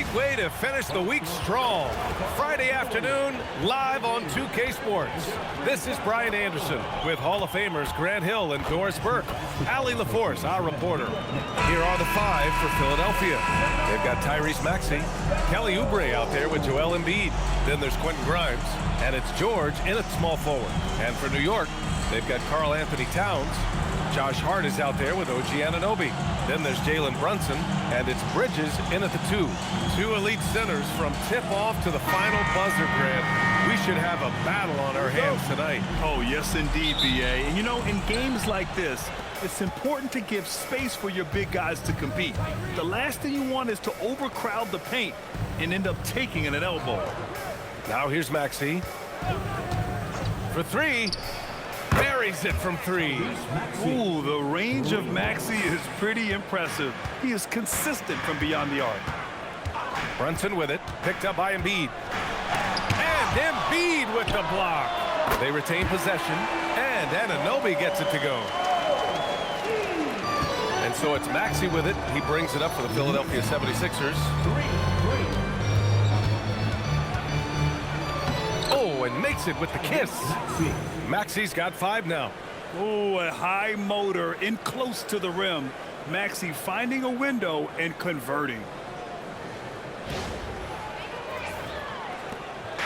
great way to finish the week strong. Friday afternoon, live on 2K Sports. This is Brian Anderson with Hall of Famers Grant Hill and Doris Burke. Allie LaForce, our reporter. Here are the five for Philadelphia. They've got Tyrese Maxey, Kelly Oubre out there with Joel Embiid. Then there's Quentin Grimes, and it's George in at small forward. And for New York, they've got Karl Anthony Towns. Josh Hart is out there with OG Anunoby. Then there's Jalen Brunson, and it's Bridges in at the two. Two elite centers from tip-off to the final buzzer, Grant. We should have a battle on our hands tonight. Oh, yes, indeed, B.A. And, you know, in games like this, it's important to give space for your big guys to compete. The last thing you want is to overcrowd the paint and end up taking an elbow. Now here's Maxey. For three. Buries it from three. Ooh, the range of Maxey is pretty impressive. He is consistent from beyond the arc. Brunson with it, picked up by Embiid. And Embiid with the block. They retain possession, and Anunoby gets it to go. And so it's Maxey with it. He brings it up for the Philadelphia 76ers. Oh, and makes it with the kiss. Maxey's got five now. Oh, a high motor in close to the rim. Maxey finding a window and converting.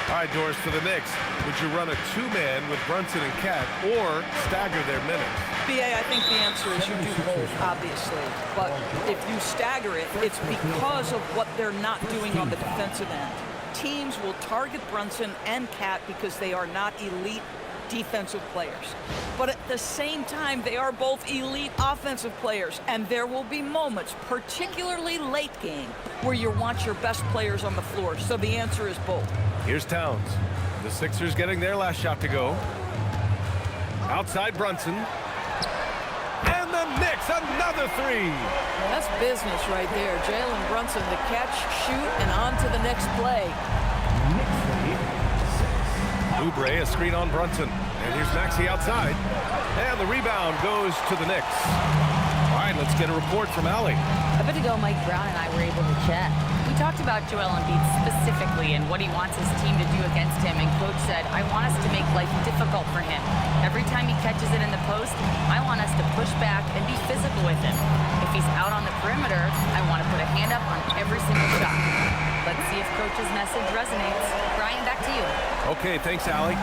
All right, Doris, for the Knicks, would you run a two-man with Brunson and Cat or stagger their minutes? B.A., I think the answer is you do both, obviously. But if you stagger it, it's because of what they're not doing on the defensive end. Teams will target Brunson and Cat because they are not elite defensive players. But at the same time, they are both elite offensive players, and there will be moments, particularly late game, where you want your best players on the floor. So the answer is both. Here's Towns. The Sixers getting their last shot to go. Outside Brunson. And the Knicks, another three. That's business right there. Jalen Brunson, the catch, shoot, and on to the next play. Oubre, a screen on Brunson. And here's Maxey outside. And the rebound goes to the Knicks. All right, let's get a report from Allie. A bit ago, Mike Brown and I were able to chat. We talked about Joel Embiid specifically and what he wants his team to do against him, and Coach said, I want us to make life difficult for him. Every time he catches it in the post, I want us to push back and be physical with him. If he's out on the perimeter, I want to put a hand up on every single shot. Let's see if Coach's message resonates. Brian, back to you. Okay, thanks, Allie.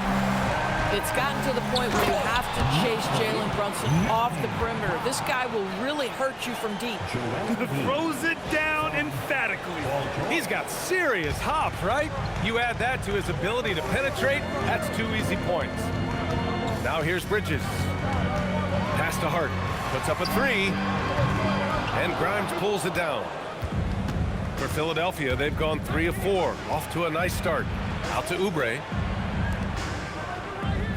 It's gotten to the point where you have to chase Jalen Brunson off the perimeter. This guy will really hurt you from deep. Throws it down emphatically. He's got serious hop, right? You add that to his ability to penetrate, that's two easy points. Now here's Bridges. Pass to Hart. Puts up a three. And Grimes pulls it down. For Philadelphia, they've gone 3 of 4. Off to a nice start. Out to Oubre.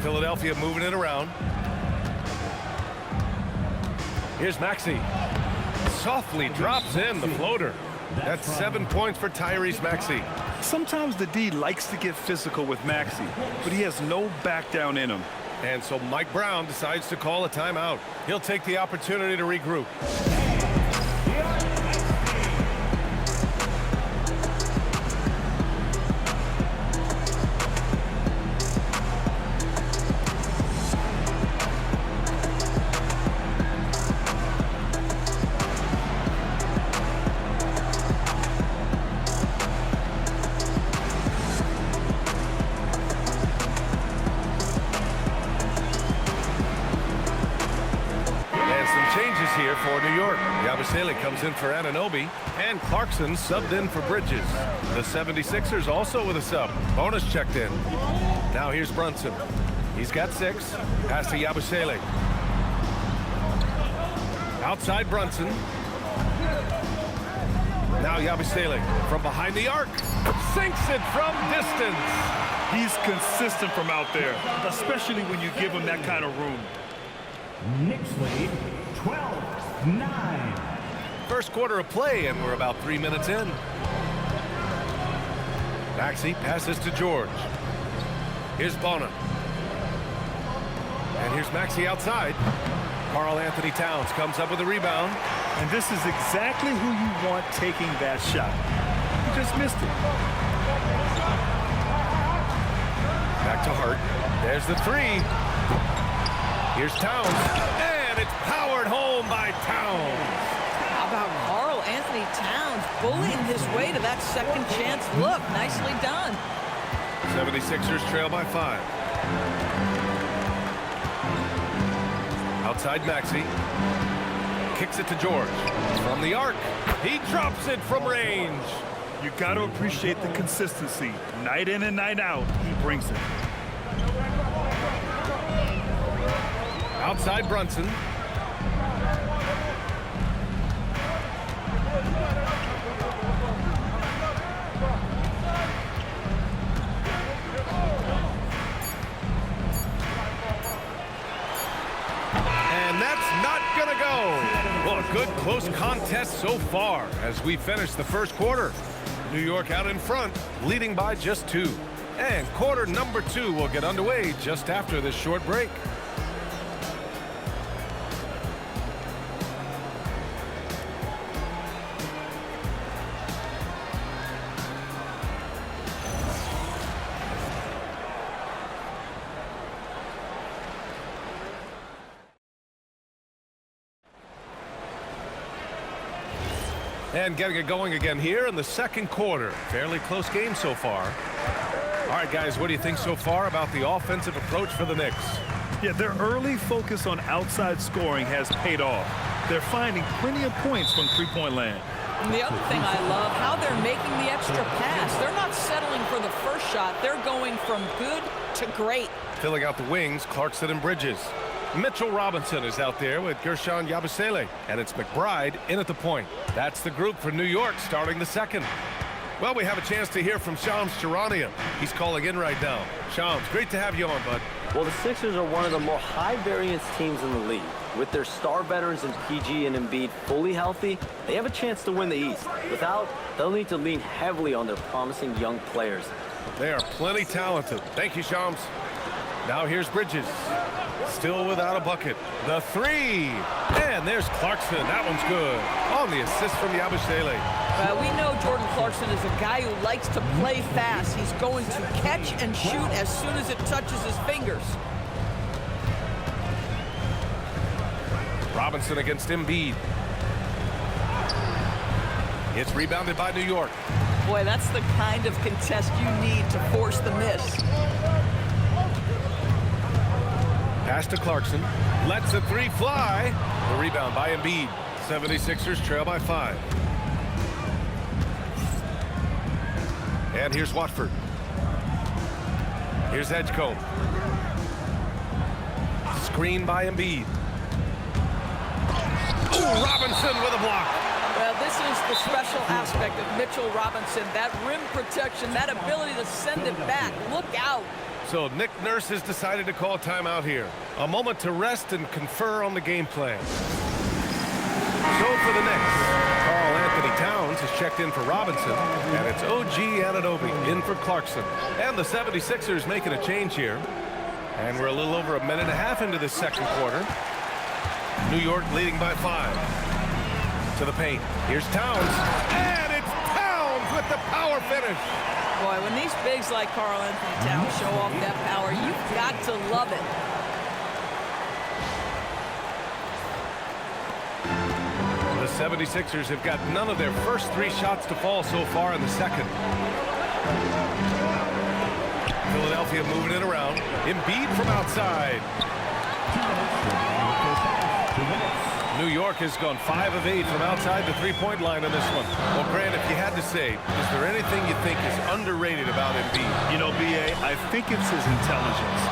Philadelphia moving it around. Here's Maxey. Softly drops in the floater. That's 7 points for Tyrese Maxey. Sometimes the D likes to get physical with Maxey, but he has no back down in him. And so Mike Brown decides to call a timeout. He'll take the opportunity to regroup. Here for New York. Yabusele comes in for Anunoby, and Clarkson subbed in for Bridges. The 76ers also with a sub. Bonus checked in. Now here's Brunson. He's got 6. Pass to Yabusele. Outside Brunson. Now Yabusele from behind the arc. Sinks it from distance. He's consistent from out there, especially when you give him that kind of room. Knicks lead 12-9. First quarter of play, and we're about 3 minutes in. Maxey passes to George. Here's Bona. And here's Maxey outside. Karl Anthony Towns comes up with a rebound. And this is exactly who you want taking that shot. just missed it. Back to Hart. There's the three. Here's Towns. And it's powered home by Towns. How about Karl Anthony Towns bullying his way to that second chance look? Nicely done. 76ers trail by 5. Outside Maxey. Kicks it to George. From the arc. He drops it from range. You got to appreciate the consistency. Night in and night out, he brings it. Outside Brunson. And that's not gonna go. Well, a good close contest so far as we finish the first quarter. New York out in front, leading by just 2. And quarter number 2 will get underway just after this short break. And getting it going again here in the second quarter. Fairly close game so far. All right, guys, what do you think so far about the offensive approach for the Knicks? Yeah, their early focus on outside scoring has paid off. They're finding plenty of points from three-point land. And the other thing I love, how they're making the extra pass. They're not settling for the first shot. They're going from good to great. Filling out the wings, Clarkson and Bridges. Mitchell Robinson is out there with Gershon Yabusele, and it's McBride in at the point. That's the group for New York starting the second. Well, we have a chance to hear from Shams Charania. He's calling in right now. Shams, great to have you on, bud. Well, the Sixers are one of the more high-variance teams in the league. With their star veterans in PG and Embiid fully healthy, they have a chance to win the East. Without, they'll need to lean heavily on their promising young players. They are plenty talented. Thank you, Shams. Now here's Bridges. Still without a bucket. The three. And there's Clarkson. That one's good. On the assist from Yabusele. We know Jordan Clarkson is a guy who likes to play fast. He's going to catch and shoot as soon as it touches his fingers. Robinson against Embiid. It's rebounded by New York. Boy, that's the kind of contest you need to force the miss. Pass to Clarkson. Lets the three fly. The rebound by Embiid. 76ers trail by 5. And here's Watford. Here's Edgecombe. Screen by Embiid. Ooh, Robinson with a block. Well, this is the special aspect of Mitchell Robinson. That rim protection, that ability to send it back. Look out. So Nick Nurse has decided to call timeout here. A moment to rest and confer on the game plan. So for the Knicks, Karl Anthony Towns has checked in for Robinson, and it's OG Anunoby in for Clarkson. And the 76ers making a change here. And we're a little over a minute and a half into this second quarter. New York leading by 5. To the paint. Here's Towns. And it's Towns with the power finish. Boy, when these bigs like Karl Anthony Towns show off that power, you've got to love it. The 76ers have got none of their first 3 shots to fall so far in the second. Philadelphia moving it around. Embiid from outside. New York has gone 5 of 8 from outside the three-point line on this one. Well, Grant, if you had to say, is there anything you think is underrated about Embiid? You know, B.A., I think it's his intelligence.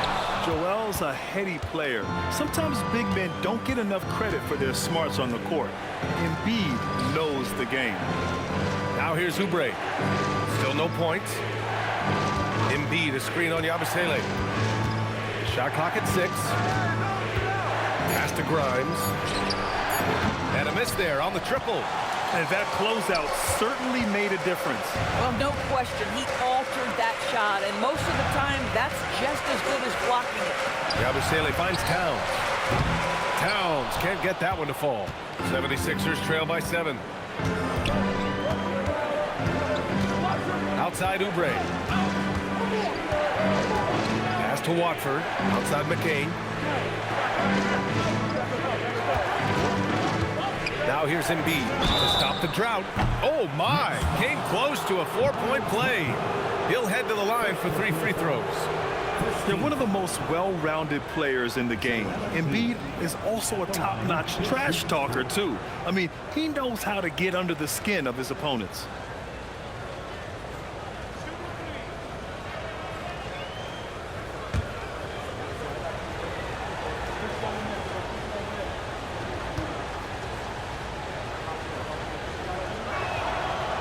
Joel's a heady player. Sometimes big men don't get enough credit for their smarts on the court. Embiid knows the game. Now here's Oubre. Still no points. Embiid, a screen on Yabusele. Shot clock at 6. Pass to Grimes. And a miss there on the triple. And that closeout certainly made a difference. Well, no question, he altered that shot, and most of the time, that's just as good as blocking it. Yabusele finds Towns. Towns can't get that one to fall. 76ers trail by 7. outside Oubre. Pass to Watford, outside McCain. Now here's Embiid to stop the drought. Oh my, came close to a 4-point play. He'll head to the line for 3 free throws. They're one of the most well-rounded players in the game. Embiid is also a top-notch trash talker, too. I mean, he knows how to get under the skin of his opponents.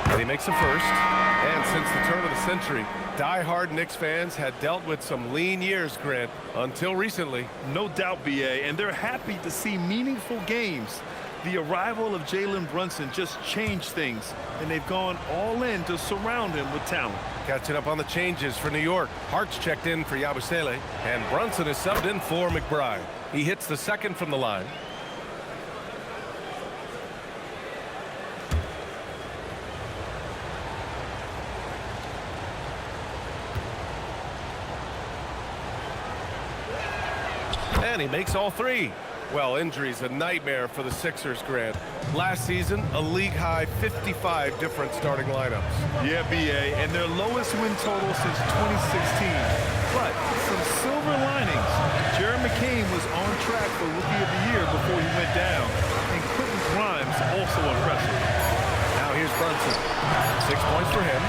And he makes the first. And since the turn of the century, die-hard Knicks fans had dealt with some lean years, Grant, until recently. No doubt, BA, and they're happy to see meaningful games. The arrival of Jalen Brunson just changed things, and they've gone all in to surround him with talent. Catching up on the changes for New York. Hart's checked in for Yabusele, and Brunson is subbed in for McBride. He hits the second from the line. And he makes all 3. Well, injuries a nightmare for the Sixers, Grant. Last season, a league-high 55 different starting lineups. Yeah, BA, and their lowest win total since 2016. But some silver linings. Jared McCain was on track for Rookie of the Year before he went down. And Quentin Grimes also impressive. Now here's Brunson. 6 points for him.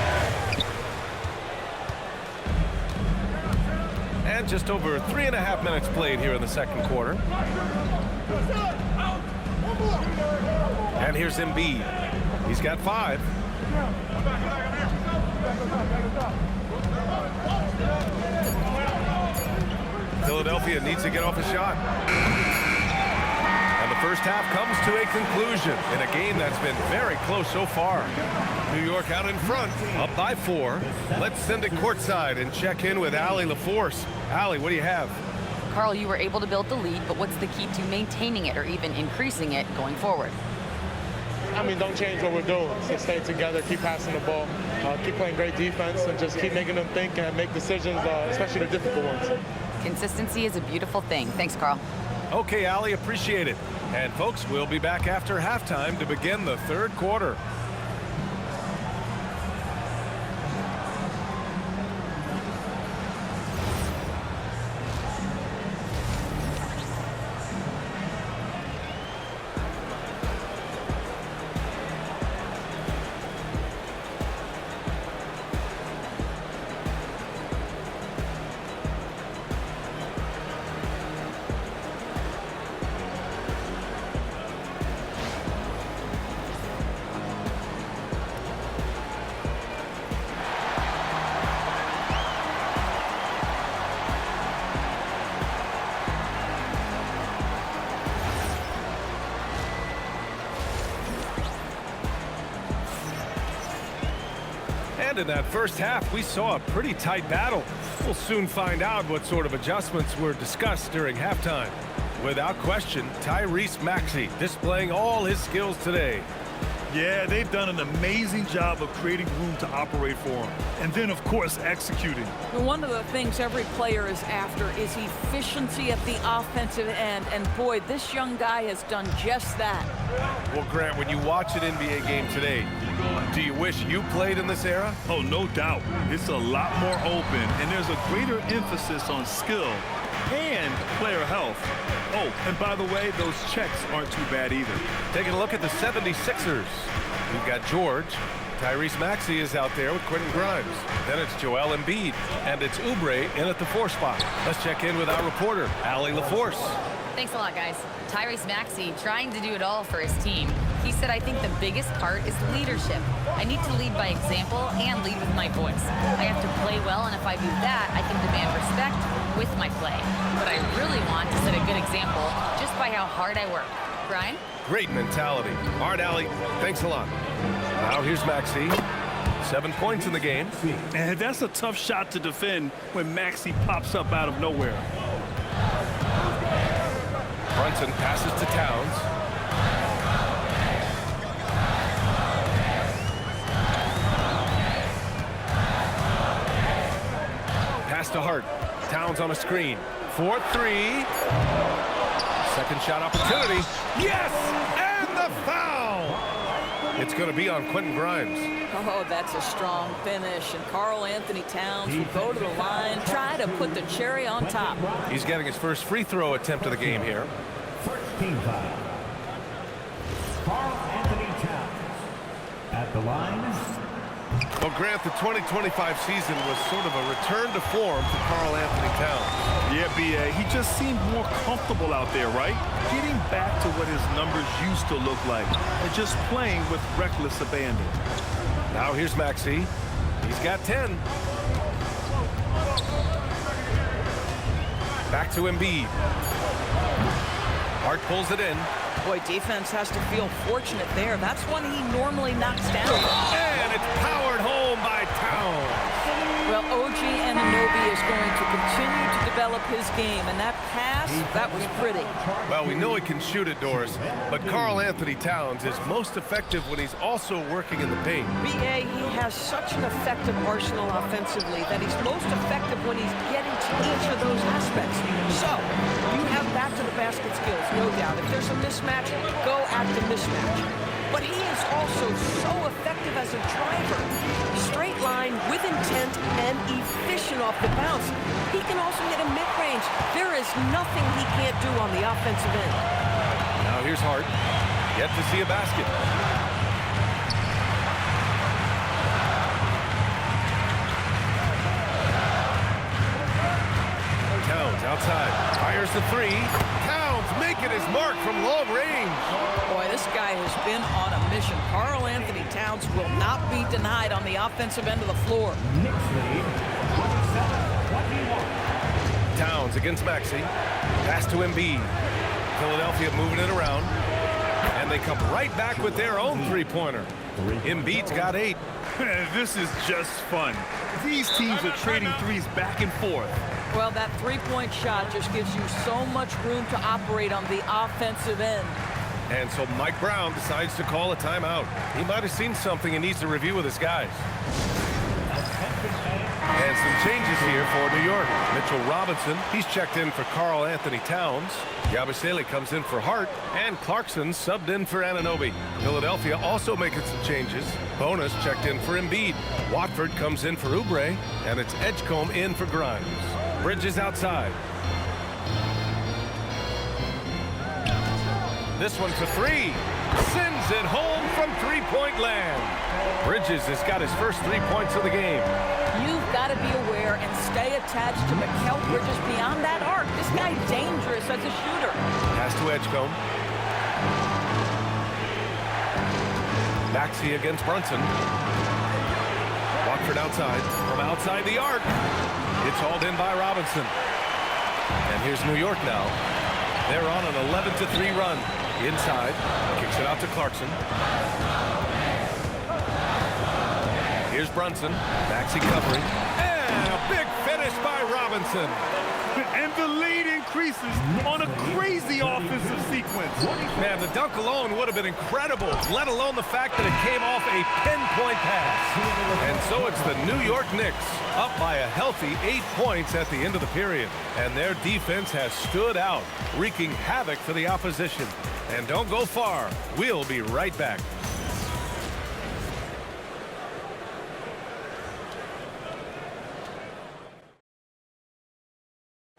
And just over 3.5 minutes played here in the second quarter. And here's Embiid. He's got 5. Philadelphia needs to get off a shot. And the first half comes to a conclusion in a game that's been very close so far. New York out in front, up by 4. Let's send it courtside and check in with Allie LaForce. Allie, what do you have? Carl, you were able to build the lead, but what's the key to maintaining it or even increasing it going forward? I mean, don't change what we're doing. So stay together, keep passing the ball, keep playing great defense, and just keep making them think and make decisions, especially the difficult ones. Consistency is a beautiful thing. Thanks, Carl. Okay, Allie, appreciate it. And folks, we'll be back after halftime to begin the third quarter. And in that first half, we saw a pretty tight battle. We'll soon find out what sort of adjustments were discussed during halftime. Without question, Tyrese Maxey displaying all his skills today. Yeah, they've done an amazing job of creating room to operate for him. And then, of course, executing. One of the things every player is after is efficiency at the offensive end. And boy, this young guy has done just that. Well, Grant, when you watch an NBA game today, do you wish you played in this era? Oh, no doubt. It's a lot more open, and there's a greater emphasis on skill and player health. Oh, and by the way, those checks aren't too bad either. Taking a look at the 76ers. We've got George. Tyrese Maxey is out there with Quentin Grimes. Then it's Joel Embiid, and it's Oubre in at the 4 spot. Let's check in with our reporter, Allie LaForce. Thanks a lot, guys. Tyrese Maxey trying to do it all for his team. He said, I think the biggest part is leadership. I need to lead by example and lead with my voice. I have to play well, and if I do that, I can demand respect with my play. But I really want to set a good example just by how hard I work. Brian? Great mentality. All right, Allie, thanks a lot. Now here's Maxey. 7 points in the game. And that's a tough shot to defend when Maxey pops up out of nowhere. Brunson passes to Towns. Pass to Hart. Towns on a screen. 4-3. Second shot opportunity. Yes! And the foul! It's going to be on Quentin Grimes. Oh, that's a strong finish. And Karl Anthony Towns will go to the line, try to put the cherry on top. He's getting his first free throw attempt of the game here. First team foul. Karl Anthony Towns at the line. Well, Grant, the 2025 season was sort of a return to form for Karl Anthony Towns. Yeah, B.A., he just seemed more comfortable out there, right? Getting back to what his numbers used to look like and just playing with reckless abandon. Now here's Maxey. He's got 10. Back to Embiid. Hart pulls it in. Boy, defense has to feel fortunate there. That's one he normally knocks down. And it's powered home by Towns. Well, OG Anunoby is going to continue to develop his game, and that pass, that was pretty. Well, we know he can shoot it, Doris, but Karl Anthony Towns is most effective when he's also working in the paint. BA, he has such an effective arsenal offensively that he's most effective when he's getting to each of those aspects. So, you have back-to-the-basket skills, no doubt. If there's a mismatch, go at the mismatch. But he is also so effective as a driver. Straight line, with intent, and efficient off the bounce. He can also hit a mid-range. There is nothing he can't do on the offensive end. Now here's Hart. Yet to see a basket. Towns outside. Fires the three. Towns making his mark from long range. Boy, this guy has been on a mission. Karl Anthony Towns will not be denied on the offensive end of the floor. Knicks lead 27-21. Towns against Maxey. Pass to Embiid. Philadelphia moving it around. And they come right back with their own three-pointer. Embiid's got 8. This is just fun. These teams are trading threes back and forth. Well, that three-point shot just gives you so much room to operate on the offensive end. And so Mike Brown decides to call a timeout. He might have seen something and needs to review with his guys. And some changes here for New York. Mitchell Robinson, he's checked in for Karl Anthony Towns. Yabusele comes in for Hart, and Clarkson subbed in for Anunoby. Philadelphia also making some changes. Bonus checked in for Embiid. Watford comes in for Oubre, and it's Edgecombe in for Grimes. Bridges outside. This one for 3. Sends it home from three-point land. Bridges has got his first 3 points of the game. You've got to be aware and stay attached to Mikal Bridges beyond that arc. This guy's dangerous as a shooter. Pass to Edgecombe. Maxey against Brunson. Watford outside. From outside the arc. It's hauled in by Robinson. And here's New York now. They're on an 11-3 run. Inside. Kicks it out to Clarkson. Here's Brunson. Maxey covering. And a big finish by Robinson. And the lead increases on a crazy offensive sequence. Man, the dunk alone would have been incredible, let alone the fact that it came off a pinpoint pass. And so it's the New York Knicks up by a healthy 8 points at the end of the period. And their defense has stood out, wreaking havoc for the opposition. And don't go far. We'll be right back.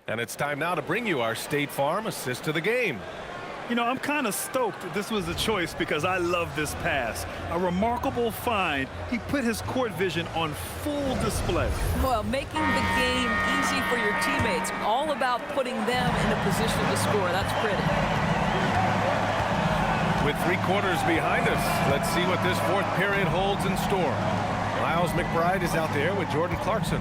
And it's time now to bring you our State Farm assist to the game. You know, I'm kind of stoked this was a choice because I love this pass. A remarkable find. He put his court vision on full display. Well, making the game easy for your teammates. All about putting them in a position to score. That's pretty. With 3 quarters behind us, let's see what this fourth period holds in store. Miles McBride is out there with Jordan Clarkson.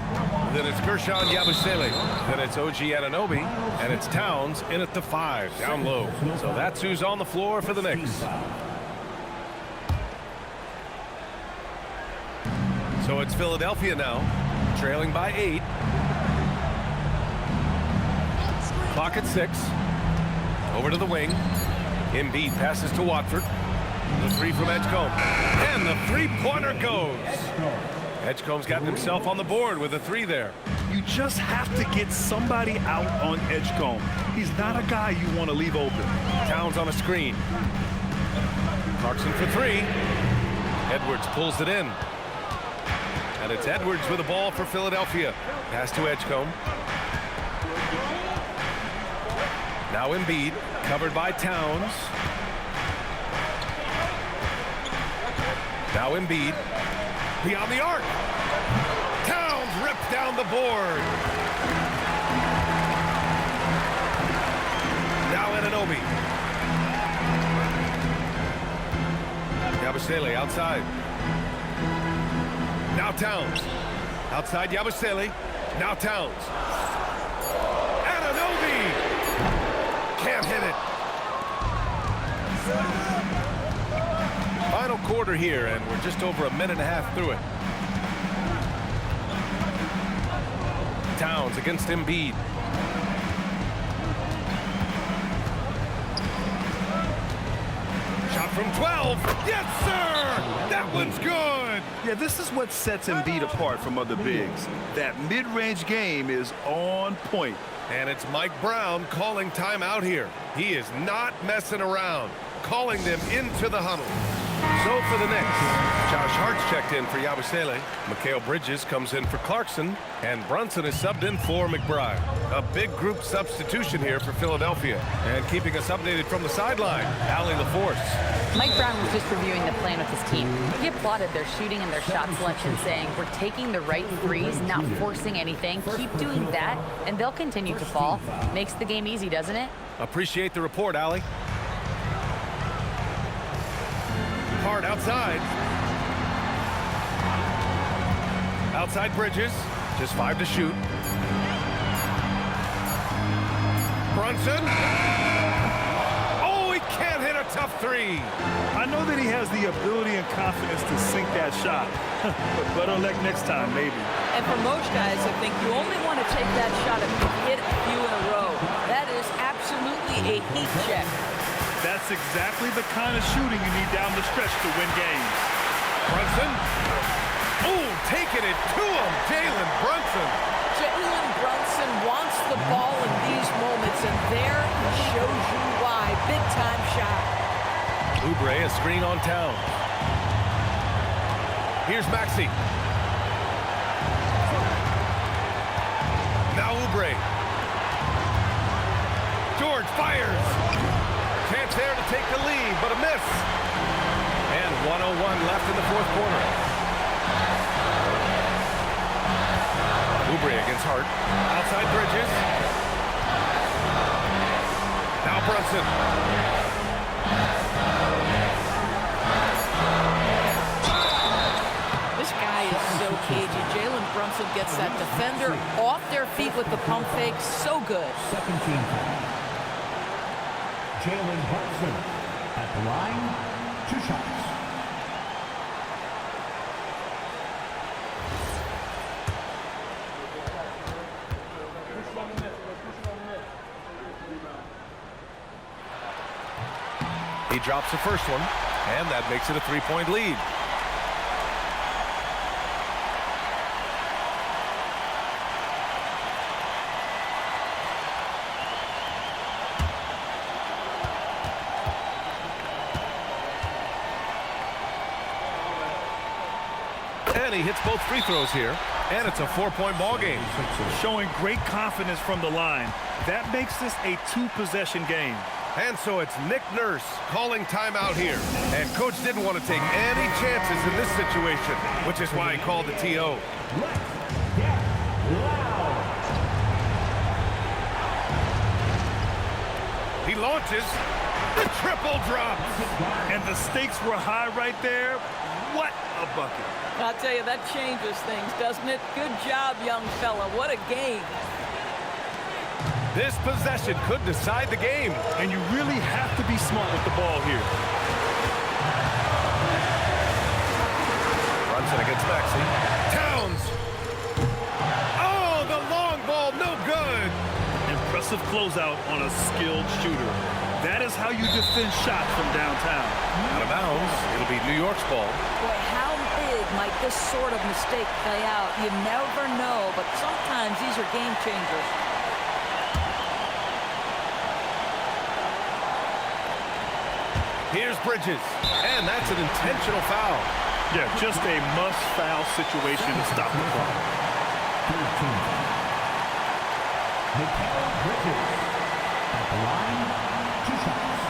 Then it's Gershon Yabusele. Then it's OG Anunoby. And it's Towns in at the 5, down low. So that's who's on the floor for the Knicks. So it's Philadelphia now, trailing by 8. Clock at 6. Over to the wing. Embiid passes to Watford. The 3 from Edgecombe. And the three-pointer goes. Edgecombe's gotten himself on the board with a 3 there. You just have to get somebody out on Edgecombe. He's not a guy you want to leave open. Towns on a screen. Clarkson for 3. Edwards pulls it in. And it's Edwards with the ball for Philadelphia. Pass to Edgecombe. Now Embiid, covered by Towns. Now Embiid, beyond the arc. Towns ripped down the board. Now Anunoby. Yabusele outside. Now Towns. Outside Yabusele. Now Towns. Anunoby! Can't hit it. Final quarter here, and we're just over a minute and a half through it. Towns against Embiid. Shot from 12. Yes, sir! That one's good! Yeah, this is what sets Embiid apart from other bigs. That mid-range game is on point. And it's Mike Brown calling timeout here. He is not messing around, calling them into the huddle. So for the Knicks, Josh Hart's checked in for Yabusele. Mikal Bridges comes in for Clarkson. And Brunson is subbed in for McBride. A big group substitution here for Philadelphia. And keeping us updated from the sideline, Allie LaForce. Mike Brown was just reviewing the plan with his team. He applauded their shooting and their shot selection, saying, we're taking the right threes, not forcing anything. Keep doing that, and they'll continue to fall. Makes the game easy, doesn't it? Appreciate the report, Allie. Hart outside. Outside Bridges. Just 5 to shoot. Brunson. Oh, he can't hit a tough 3. I know that he has the ability and confidence to sink that shot. But better luck next time, maybe. And for most guys, I think you only want to take that shot if you hit a few in a row. That is absolutely a heat check. That's exactly the kind of shooting you need down the stretch to win games. Brunson. Oh, taking it to him. Jalen Brunson. Jalen Brunson wants the ball in these moments, and there he shows you why. Big-time shot. Oubre, a screen on Towns. Here's Maxey. Now Oubre. George fires. Chance there to take the lead, but a miss. And 1:01 left in the fourth quarter. Oubre against Hart. Outside Bridges. Now Brunson. This guy is so cagey. Jalen Brunson gets that defender off their feet with the pump fake. So good. Second team foul. Jalen Brunson at the line, 2 shots. He drops the first one, and that makes it a 3-point lead. And he hits both free throws here, and it's a 4-point ball game. Showing great confidence from the line. That makes this a 2-possession game. And so it's Nick Nurse calling timeout here. And coach didn't want to take any chances in this situation, which is why he called the TO. Let's get loud. He launches. The triple drops. And the stakes were high right there. What a bucket. I'll tell you, that changes things, doesn't it? Good job, young fella. What a game. This possession could decide the game. And you really have to be smart with the ball here. Brunson against Maxey. Towns. Oh, the long ball, no good. Impressive closeout on a skilled shooter. That is how you defend shots from downtown. Out of bounds. It'll be New York's ball. Boy, how big might this sort of mistake play out? You never know, but sometimes these are game changers. Here's Bridges, and that's an intentional foul. Yeah, just a must-foul situation to stop the clock. Bridges at the line, 2 shots.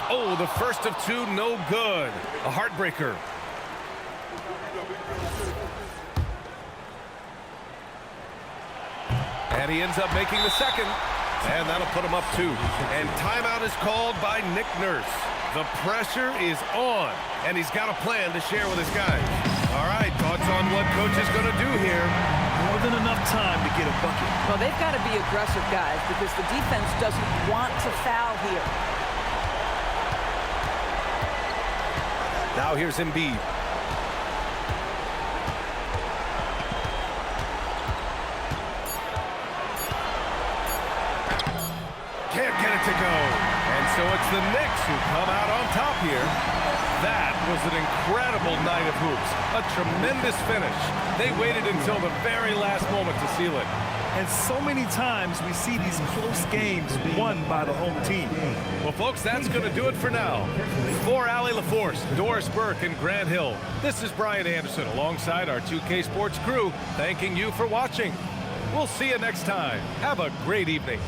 Oh, the first of 2, no good. A heartbreaker. And he ends up making the second. And that'll put him up 2. And timeout is called by Nick Nurse. The pressure is on. And he's got a plan to share with his guys. All right, thoughts on what coach is going to do here? More than enough time to get a bucket. Well, they've got to be aggressive, guys, because the defense doesn't want to foul here. Now here's Embiid. Can't get it to go. And so it's the Knicks who come out on top here. That was an incredible night of hoops. A tremendous finish. They waited until the very last moment to seal it. And so many times we see these close games won by the home team. Well, folks, that's going to do it for now. For Allie LaForce, Doris Burke, and Grant Hill, this is Brian Anderson alongside our 2K Sports crew, thanking you for watching. We'll see you next time. Have a great evening.